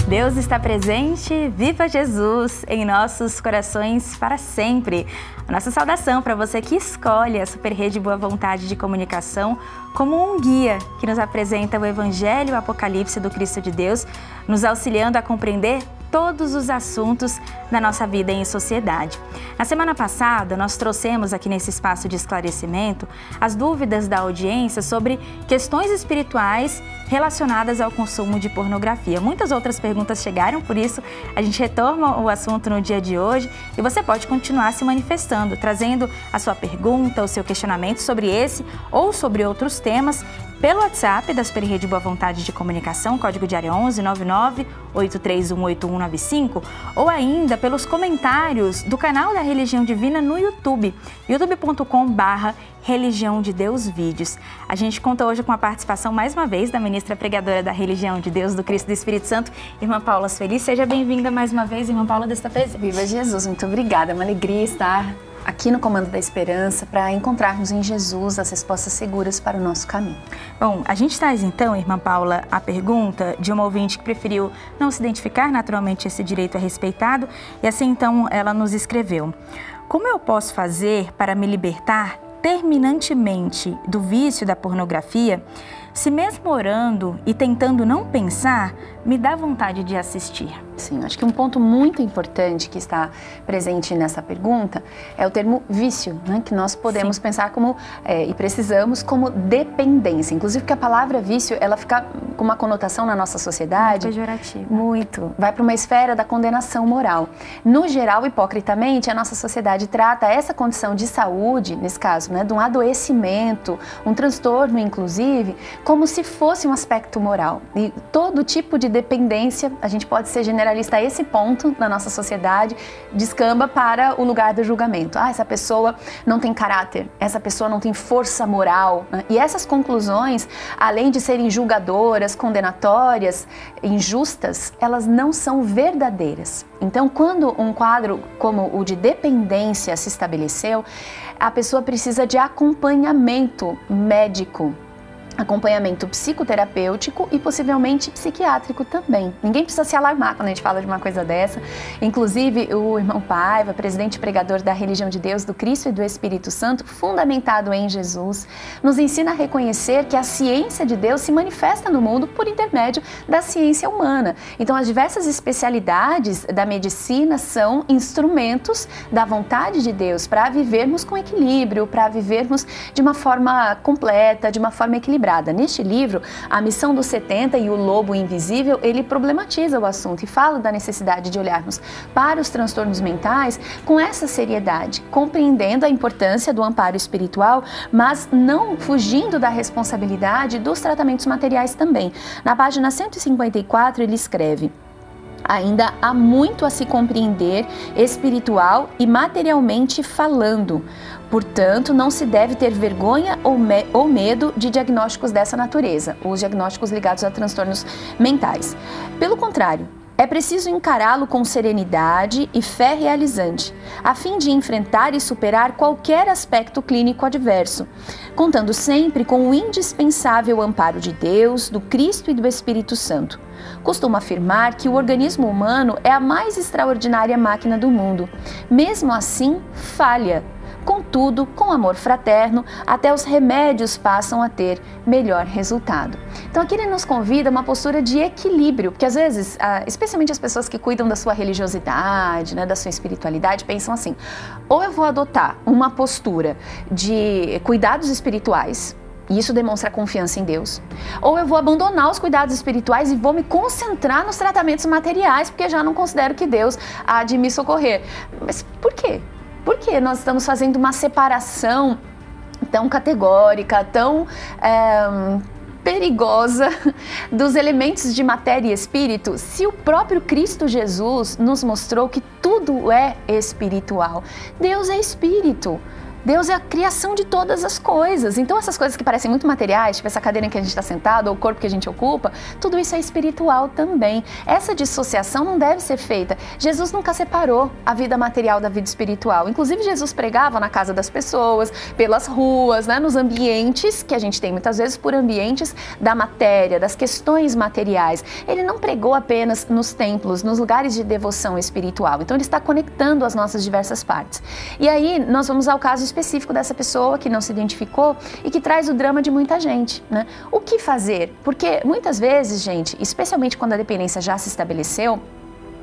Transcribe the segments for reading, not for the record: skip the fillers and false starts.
Deus está presente, viva Jesus em nossos corações para sempre. A nossa saudação para você que escolhe a Super Rede Boa Vontade de Comunicação como um guia que nos apresenta o Evangelho e o Apocalipse do Cristo de Deus, nos auxiliando a compreender todos os assuntos da nossa vida em sociedade. Na semana passada, nós trouxemos aqui nesse espaço de esclarecimento as dúvidas da audiência sobre questões espirituais relacionadas ao consumo de pornografia. Muitas outras perguntas chegaram, por isso a gente retoma o assunto no dia de hoje e você pode continuar se manifestando, trazendo a sua pergunta, o seu questionamento sobre esse ou sobre outros temas pelo WhatsApp da Super Rede Boa Vontade de Comunicação, código de área 11 99 831 8195, ou ainda pelos comentários do canal da Religião Divina no YouTube, youtube.com/Religião de Deus Vídeos. A gente conta hoje com a participação, mais uma vez, da ministra pregadora da Religião de Deus, do Cristo e do Espírito Santo, irmã Paula Feliz. Seja bem-vinda mais uma vez, irmã Paula, desta presente. Viva Jesus, muito obrigada. É uma alegria estar aqui no Comando da Esperança para encontrarmos em Jesus as respostas seguras para o nosso caminho. Bom, a gente traz então, irmã Paula, a pergunta de uma ouvinte que preferiu não se identificar, naturalmente esse direito é respeitado, e assim então ela nos escreveu: como eu posso fazer para me libertar terminantemente do vício da pornografia, se mesmo orando e tentando não pensar, me dá vontade de assistir? Sim, acho que um ponto muito importante que está presente nessa pergunta é o termo vício, né? Que nós podemos pensar como, e precisamos, como dependência. Inclusive porque a palavra vício, ela fica com uma conotação na nossa sociedade pejorativa. Muito. Vai para uma esfera da condenação moral. No geral, hipocritamente, a nossa sociedade trata essa condição de saúde, nesse caso, né, de um adoecimento, um transtorno, inclusive, como se fosse um aspecto moral. E todo tipo de dependência, a gente pode ser generalista a esse ponto na nossa sociedade, descamba para o lugar do julgamento. Ah, essa pessoa não tem caráter, essa pessoa não tem força moral, né? E essas conclusões, além de serem julgadoras, condenatórias, injustas, elas não são verdadeiras. Então, quando um quadro como o de dependência se estabeleceu, a pessoa precisa de acompanhamento médico, acompanhamento psicoterapêutico e possivelmente psiquiátrico também. Ninguém precisa se alarmar quando a gente fala de uma coisa dessa. Inclusive, o irmão Paiva, presidente e pregador da Religião de Deus, do Cristo e do Espírito Santo, fundamentado em Jesus, nos ensina a reconhecer que a ciência de Deus se manifesta no mundo por intermédio da ciência humana. Então, as diversas especialidades da medicina são instrumentos da vontade de Deus para vivermos com equilíbrio, para vivermos de uma forma completa, de uma forma equilibrada. Neste livro, A Missão dos 70 e o Lobo Invisível, ele problematiza o assunto e fala da necessidade de olharmos para os transtornos mentais com essa seriedade, compreendendo a importância do amparo espiritual, mas não fugindo da responsabilidade dos tratamentos materiais também. Na página 154, ele escreve: ainda há muito a se compreender espiritual e materialmente falando. Portanto, não se deve ter vergonha ou medo de diagnósticos dessa natureza, os diagnósticos ligados a transtornos mentais. Pelo contrário, é preciso encará-lo com serenidade e fé realizante, a fim de enfrentar e superar qualquer aspecto clínico adverso, contando sempre com o indispensável amparo de Deus, do Cristo e do Espírito Santo. Costumo afirmar que o organismo humano é a mais extraordinária máquina do mundo. Mesmo assim, falha. Contudo, com amor fraterno, até os remédios passam a ter melhor resultado. Então aqui ele nos convida a uma postura de equilíbrio, porque às vezes, especialmente as pessoas que cuidam da sua religiosidade, né, da sua espiritualidade, pensam assim: ou eu vou adotar uma postura de cuidados espirituais, e isso demonstra confiança em Deus, ou eu vou abandonar os cuidados espirituais e vou me concentrar nos tratamentos materiais, porque já não considero que Deus há de me socorrer. Mas por quê? Por que nós estamos fazendo uma separação tão categórica, tão perigosa dos elementos de matéria e espírito, se o próprio Cristo Jesus nos mostrou que tudo é espiritual? Deus é espírito. Deus é a criação de todas as coisas. Então essas coisas que parecem muito materiais, tipo essa cadeira em que a gente está sentado, ou o corpo que a gente ocupa, tudo isso é espiritual também. Essa dissociação não deve ser feita. Jesus nunca separou a vida material da vida espiritual. Inclusive Jesus pregava na casa das pessoas, pelas ruas, né, nos ambientes que a gente tem muitas vezes por ambientes da matéria, das questões materiais. Ele não pregou apenas nos templos, nos lugares de devoção espiritual. Então ele está conectando as nossas diversas partes. E aí nós vamos ao caso específico dessa pessoa que não se identificou e que traz o drama de muita gente, né? O que fazer? Porque muitas vezes, gente, especialmente quando a dependência já se estabeleceu,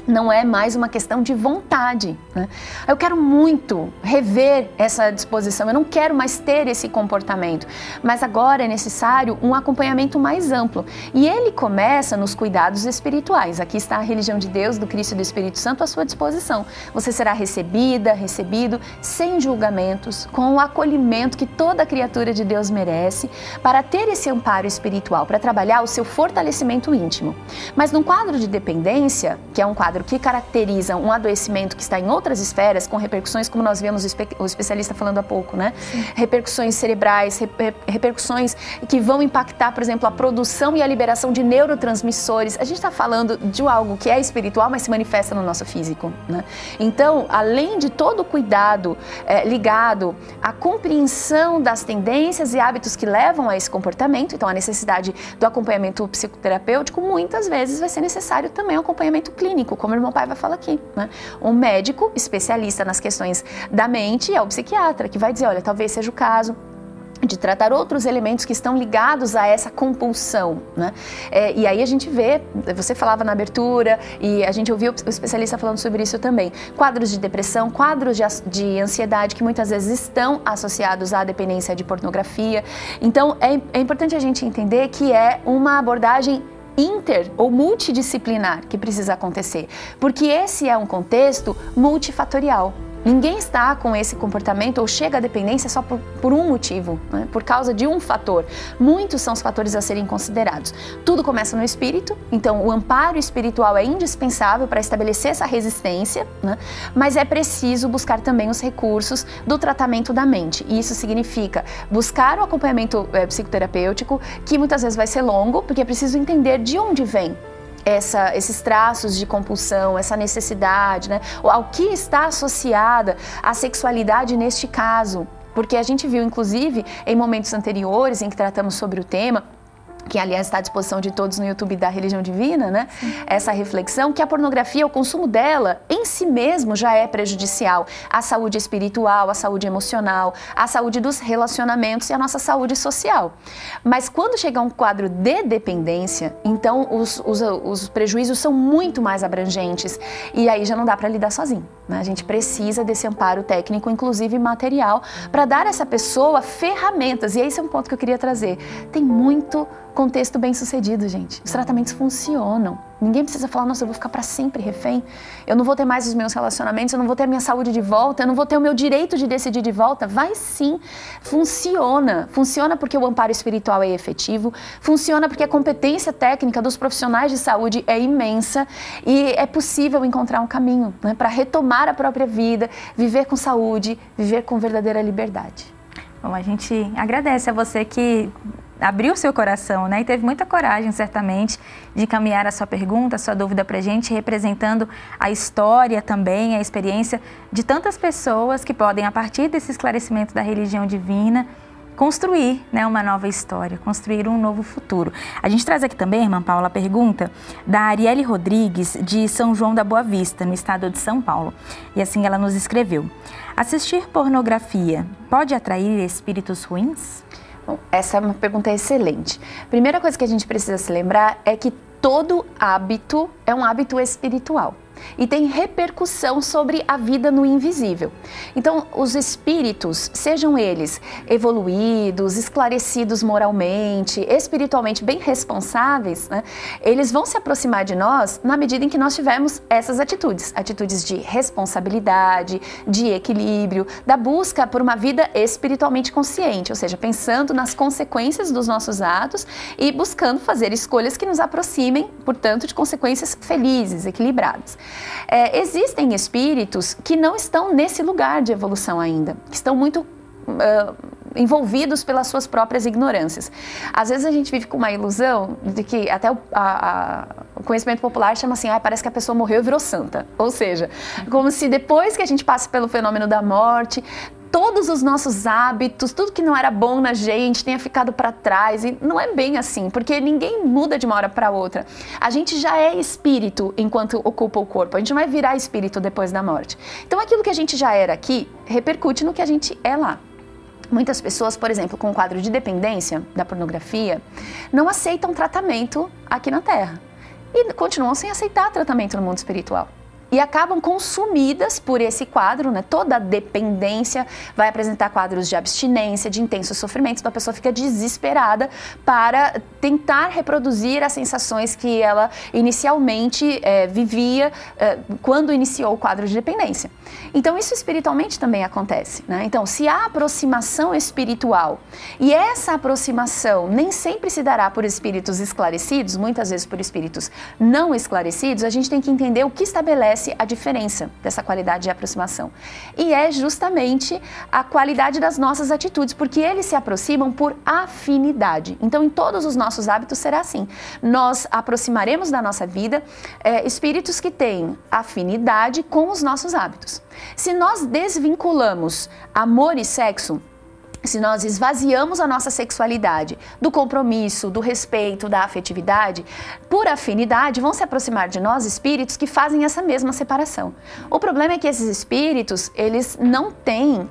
não é mais uma questão de vontade, né? Eu quero muito rever essa disposição, eu não quero mais ter esse comportamento, mas agora é necessário um acompanhamento mais amplo. E ele começa nos cuidados espirituais. Aqui está a religião de Deus, do Cristo e do Espírito Santo à sua disposição. Você será recebida, recebido, sem julgamentos, com o acolhimento que toda criatura de Deus merece, para ter esse amparo espiritual, para trabalhar o seu fortalecimento íntimo. Mas num quadro de dependência, que é um quadro que caracteriza um adoecimento que está em outras esferas, com repercussões, como nós vemos o especialista falando há pouco, né? Sim. Repercussões cerebrais, repercussões que vão impactar, por exemplo, a produção e a liberação de neurotransmissores. A gente está falando de algo que é espiritual, mas se manifesta no nosso físico, né? Então, além de todo o cuidado ligado à compreensão das tendências e hábitos que levam a esse comportamento, então a necessidade do acompanhamento psicoterapêutico, muitas vezes vai ser necessário também um acompanhamento clínico, como o irmão Paiva fala aqui, né? Um médico especialista nas questões da mente é o psiquiatra, que vai dizer, olha, talvez seja o caso de tratar outros elementos que estão ligados a essa compulsão, né? E aí a gente vê, você falava na abertura e a gente ouviu o especialista falando sobre isso também, quadros de depressão, quadros de ansiedade que muitas vezes estão associados à dependência de pornografia. Então é importante a gente entender que é uma abordagem inter ou multidisciplinar que precisa acontecer, porque esse é um contexto multifatorial. Ninguém está com esse comportamento ou chega à dependência só por um motivo, né? Por causa de um fator. Muitos são os fatores a serem considerados. Tudo começa no espírito, então o amparo espiritual é indispensável para estabelecer essa resistência, né? Mas é preciso buscar também os recursos do tratamento da mente. E isso significa buscar o acompanhamento psicoterapêutico, que muitas vezes vai ser longo, porque é preciso entender de onde vem esses traços de compulsão, essa necessidade, né? Ao que está associada a sexualidade neste caso. Porque a gente viu, inclusive, em momentos anteriores em que tratamos sobre o tema, que aliás está à disposição de todos no YouTube da Religião Divina, né? Sim. Essa reflexão que a pornografia, o consumo dela em si mesmo já é prejudicial à saúde espiritual, à saúde emocional, à saúde dos relacionamentos e à nossa saúde social. Mas quando chega um quadro de dependência, então os prejuízos são muito mais abrangentes e aí já não dá para lidar sozinho, né? A gente precisa desse amparo técnico, inclusive material, para dar a essa pessoa ferramentas. E esse é um ponto que eu queria trazer. Tem muito contexto bem sucedido, gente. Os tratamentos funcionam. Ninguém precisa falar, nossa, eu vou ficar para sempre refém. Eu não vou ter mais os meus relacionamentos, eu não vou ter a minha saúde de volta, eu não vou ter o meu direito de decidir de volta. Vai sim. Funciona. Funciona porque o amparo espiritual é efetivo, funciona porque a competência técnica dos profissionais de saúde é imensa e é possível encontrar um caminho, né, para retomar a própria vida, viver com saúde, viver com verdadeira liberdade. Bom, a gente agradece a você que abriu seu coração, né? E teve muita coragem, certamente, de encaminhar a sua pergunta, a sua dúvida para a gente, representando a história também, a experiência de tantas pessoas que podem, a partir desse esclarecimento da religião divina, construir, né, uma nova história, construir um novo futuro. A gente traz aqui também, irmã Paula, a pergunta da Arielle Rodrigues, de São João da Boa Vista, no estado de São Paulo. E assim ela nos escreveu: assistir pornografia pode atrair espíritos ruins? Bom, essa é uma pergunta excelente. Primeira coisa que a gente precisa se lembrar é que todo hábito é um hábito espiritual e tem repercussão sobre a vida no invisível. Então, os espíritos, sejam eles evoluídos, esclarecidos moralmente, espiritualmente bem responsáveis, né, eles vão se aproximar de nós na medida em que nós tivermos essas atitudes. Atitudes de responsabilidade, de equilíbrio, da busca por uma vida espiritualmente consciente, ou seja, pensando nas consequências dos nossos atos e buscando fazer escolhas que nos aproximem, portanto, de consequências felizes, equilibradas. Existem espíritos que não estão nesse lugar de evolução ainda, que estão muito envolvidos pelas suas próprias ignorâncias. Às vezes a gente vive com uma ilusão de que até o conhecimento popular chama assim, parece que a pessoa morreu e virou santa. Ou seja, como se depois que a gente passa pelo fenômeno da morte, todos os nossos hábitos, tudo que não era bom na gente tenha ficado para trás. E não é bem assim, porque ninguém muda de uma hora para outra. A gente já é espírito enquanto ocupa o corpo, a gente não vai virar espírito depois da morte. Então aquilo que a gente já era aqui repercute no que a gente é lá. Muitas pessoas, por exemplo, com um quadro de dependência da pornografia, não aceitam tratamento aqui na Terra e continuam sem aceitar tratamento no mundo espiritual. E acabam consumidas por esse quadro, né? Toda a dependência vai apresentar quadros de abstinência, de intensos sofrimentos, então a pessoa fica desesperada para tentar reproduzir as sensações que ela inicialmente vivia quando iniciou o quadro de dependência. Então isso espiritualmente também acontece, né? Então se há aproximação espiritual e essa aproximação nem sempre se dará por espíritos esclarecidos, muitas vezes por espíritos não esclarecidos, a gente tem que entender o que estabelece a diferença dessa qualidade de aproximação. E é justamente a qualidade das nossas atitudes, porque eles se aproximam por afinidade. Então, em todos os nossos hábitos será assim. Nós aproximaremos da nossa vida espíritos que têm afinidade com os nossos hábitos. Se nós desvinculamos amor e sexo, se nós esvaziamos a nossa sexualidade do compromisso, do respeito, da afetividade, por afinidade vão se aproximar de nós espíritos que fazem essa mesma separação. O problema é que esses espíritos, eles não têm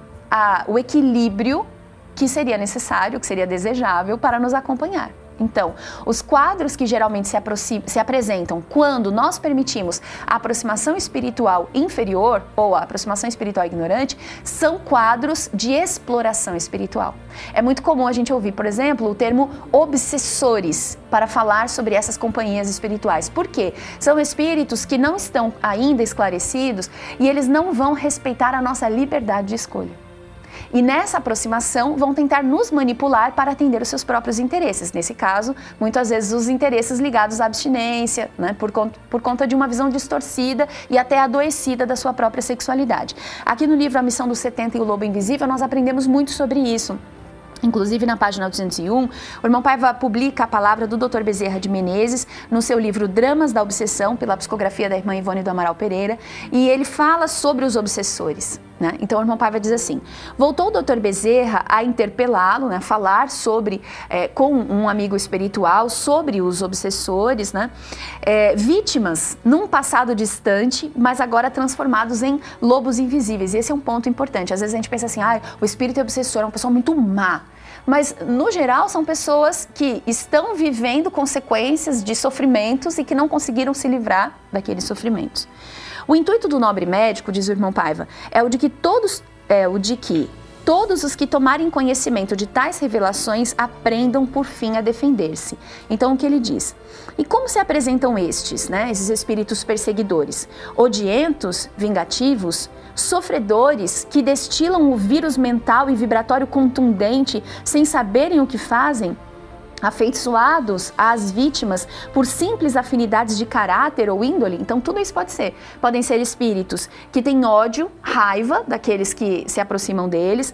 o equilíbrio que seria necessário, que seria desejável para nos acompanhar. Então, os quadros que geralmente se apresentam quando nós permitimos a aproximação espiritual inferior ou a aproximação espiritual ignorante são quadros de exploração espiritual. É muito comum a gente ouvir, por exemplo, o termo obsessores para falar sobre essas companhias espirituais. Por quê? São espíritos que não estão ainda esclarecidos e eles não vão respeitar a nossa liberdade de escolha. E nessa aproximação vão tentar nos manipular para atender os seus próprios interesses. Nesse caso, muitas vezes os interesses ligados à abstinência, né, por conta de uma visão distorcida e até adoecida da sua própria sexualidade. Aqui no livro A Missão dos 70 e o Lobo Invisível, nós aprendemos muito sobre isso. Inclusive, na página 201, o irmão Paiva publica a palavra do Dr. Bezerra de Menezes no seu livro Dramas da Obsessão, pela psicografia da irmã Ivone do Amaral Pereira, e ele fala sobre os obsessores, né? Então, o irmão Paiva diz assim: voltou o Dr. Bezerra a interpelá-lo, né, falar sobre, com um amigo espiritual, sobre os obsessores, né, vítimas num passado distante, mas agora transformados em lobos invisíveis. E esse é um ponto importante. Às vezes a gente pensa assim, o espírito obsessor é uma pessoa muito má. Mas, no geral, são pessoas que estão vivendo consequências de sofrimentos e que não conseguiram se livrar daqueles sofrimentos. O intuito do nobre médico, diz o irmão Paiva, é o de que todos os que tomarem conhecimento de tais revelações aprendam por fim a defender-se. Então, o que ele diz? E como se apresentam estes, né, esses espíritos perseguidores? Odientos, vingativos, sofredores que destilam o vírus mental e vibratório contundente sem saberem o que fazem? Afeiçoados às vítimas por simples afinidades de caráter ou índole? Então tudo isso pode ser. Podem ser espíritos que têm ódio, raiva daqueles que se aproximam deles.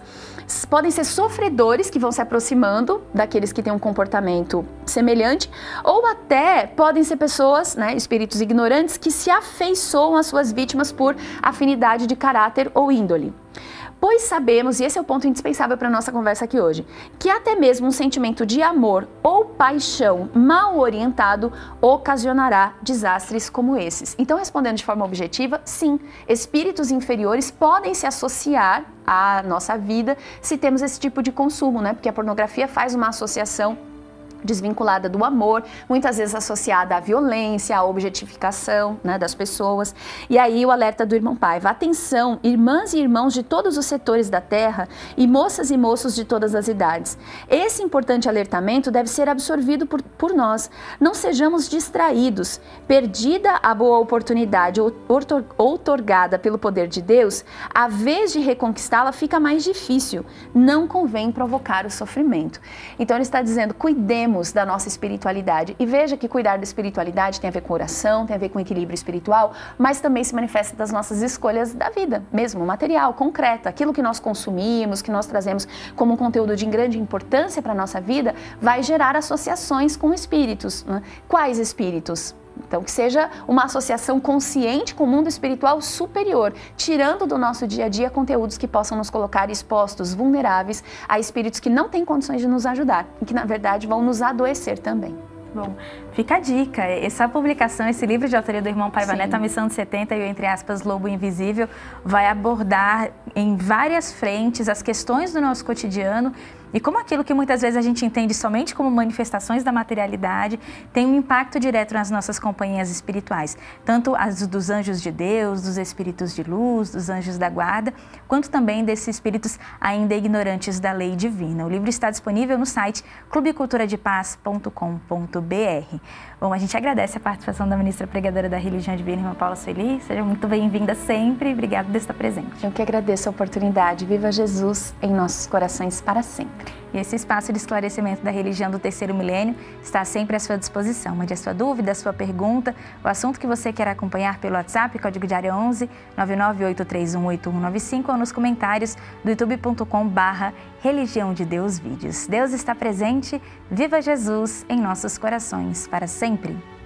Podem ser sofredores que vão se aproximando daqueles que têm um comportamento semelhante. Ou até podem ser pessoas, né, espíritos ignorantes, que se afeiçoam às suas vítimas por afinidade de caráter ou índole. Pois sabemos, e esse é o ponto indispensável para a nossa conversa aqui hoje, que até mesmo um sentimento de amor ou paixão mal orientado ocasionará desastres como esses. Então, respondendo de forma objetiva, sim, espíritos inferiores podem se associar à nossa vida se temos esse tipo de consumo, né? Porque a pornografia faz uma associação desvinculada do amor, muitas vezes associada à violência, à objetificação, né, das pessoas. E aí o alerta do irmão Paiva: atenção, irmãs e irmãos de todos os setores da terra e moças e moços de todas as idades. Esse importante alertamento deve ser absorvido por nós. Não sejamos distraídos. Perdida a boa oportunidade outorgada pelo poder de Deus, a vez de reconquistá-la fica mais difícil. Não convém provocar o sofrimento. Então ele está dizendo, cuidemos cuidemos da nossa espiritualidade. E veja que cuidar da espiritualidade tem a ver com oração, tem a ver com equilíbrio espiritual, mas também se manifesta das nossas escolhas da vida, mesmo material, concreto. Aquilo que nós consumimos, que nós trazemos como um conteúdo de grande importância para a nossa vida, vai gerar associações com espíritos, né? Quais espíritos? Então, que seja uma associação consciente com o mundo espiritual superior, tirando do nosso dia a dia conteúdos que possam nos colocar expostos, vulneráveis a espíritos que não têm condições de nos ajudar e que, na verdade, vão nos adoecer também. Bom, fica a dica, essa publicação, esse livro de autoria do irmão Paiva Neto, A Missão de 70 e o, entre aspas, Lobo Invisível, vai abordar em várias frentes as questões do nosso cotidiano e como aquilo que muitas vezes a gente entende somente como manifestações da materialidade tem um impacto direto nas nossas companhias espirituais, tanto as dos anjos de Deus, dos espíritos de luz, dos anjos da guarda, quanto também desses espíritos ainda ignorantes da lei divina. O livro está disponível no site clubeculturadepaz.com.br. Bom, a gente agradece a participação da ministra pregadora da Religião Divina, irmã Paula Sueli. Seja muito bem-vinda sempre e obrigada por estar presente. Eu que agradeço a oportunidade. Viva Jesus em nossos corações para sempre. E esse espaço de esclarecimento da religião do terceiro milênio está sempre à sua disposição. Mande a sua dúvida, a sua pergunta, o assunto que você quer acompanhar pelo WhatsApp, código de área 11 998318195 ou nos comentários do youtube.com/Religião de Deus Vídeos. Deus está presente, viva Jesus em nossos corações para sempre.